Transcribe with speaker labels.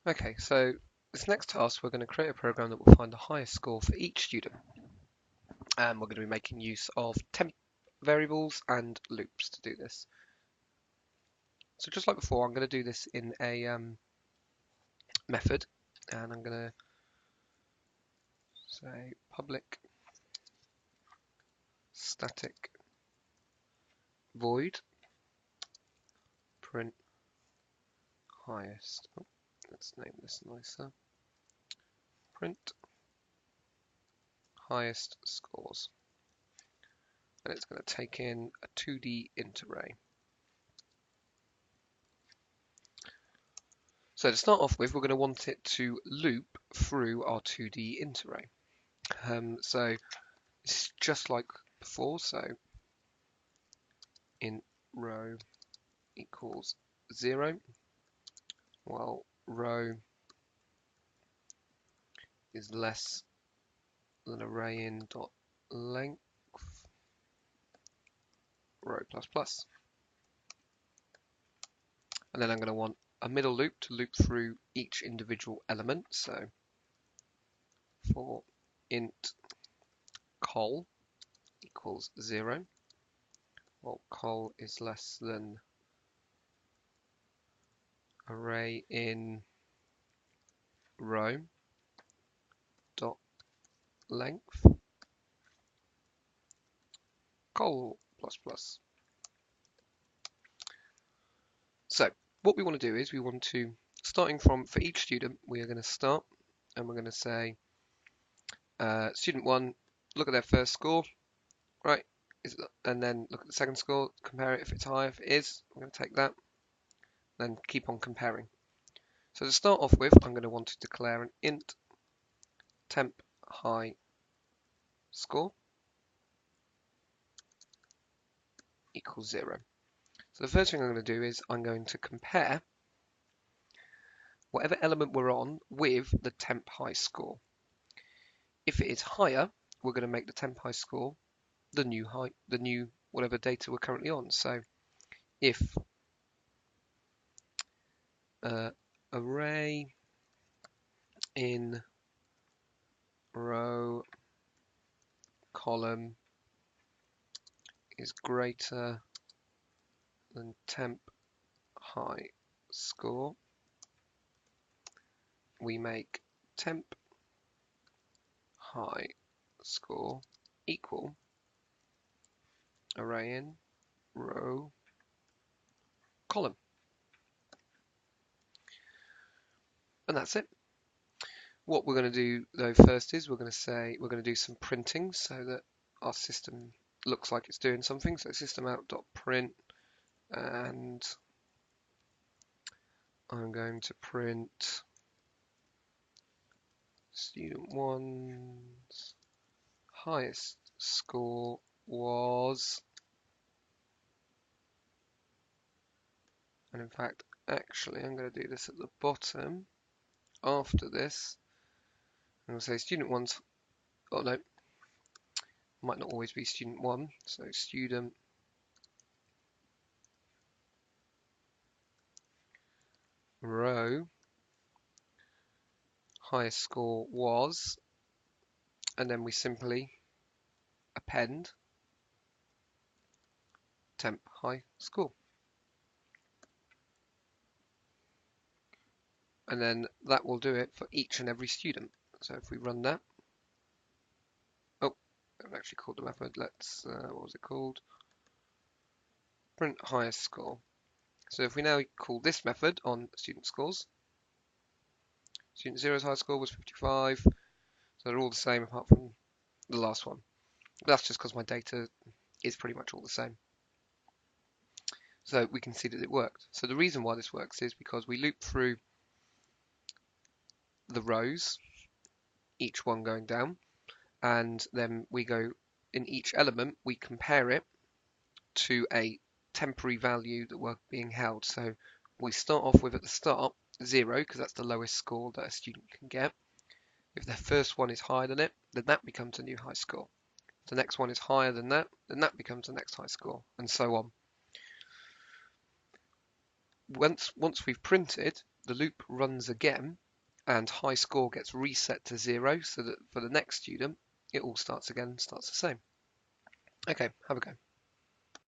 Speaker 1: Okay, so this next task, we're going to create a program that will find the highest score for each student. And we're going to be making use of temp variables and loops to do this. So just like before, I'm going to do this in a method, and I'm going to say public static void print highest. Oh, let's name this nicer. Print highest scores. And it's going to take in a 2D int array. So to start off with, we're going to want it to loop through our 2D int array. So it's just like before. So int row equals 0, while row is less than array in dot length row plus plus. And then I'm going to want a middle loop to loop through each individual element. So for int col equals 0, well, col is less than array in row dot length col plus plus. So what we want to do is we want to, starting from, for each student, we are going to start and we're going to say student 1, look at their first score, right, and then look at the second score, compare it if it's high. If it is, I'm going to take that, then keep on comparing. So to start off with, I'm going to want to declare an int temp high score equals 0. So the first thing I'm going to do is I'm going to compare whatever element we're on with the temp high score. If it is higher, we're going to make the temp high score the new whatever data we're currently on. So if array in row column is greater than temp high score, we make temp high score equal array in row column. And that's it. What we're going to do though first is we're going to do some printing so that our system looks like it's doing something. So system out.print, and I'm going to print student 1's highest score was, and in fact actually I'm going to do this at the bottom after this. I'm going to say student 1's, oh no, might not always be student 1, so student row highest score was, and then we simply append temp high score. And then that will do it for each and every student. So if we run that, oh, I've actually called the method. Let's, what was it called? Print highest score. So if we now call this method on student scores, student 0's high score was 55. So they're all the same apart from the last one. That's just because my data is pretty much all the same. So we can see that it worked. So the reason why this works is because we loop through the rows, each one going down, and then we go in each element, we compare it to a temporary value that we're being held. So we start off with at the start 0 because that's the lowest score that a student can get. If their first one is higher than it, then that becomes a new high score. If the next one is higher than that, then that becomes the next high score, and so on. Once we've printed the loop runs again and high score gets reset to 0 so that for the next student, it all starts again, starts the same. Okay, have a go.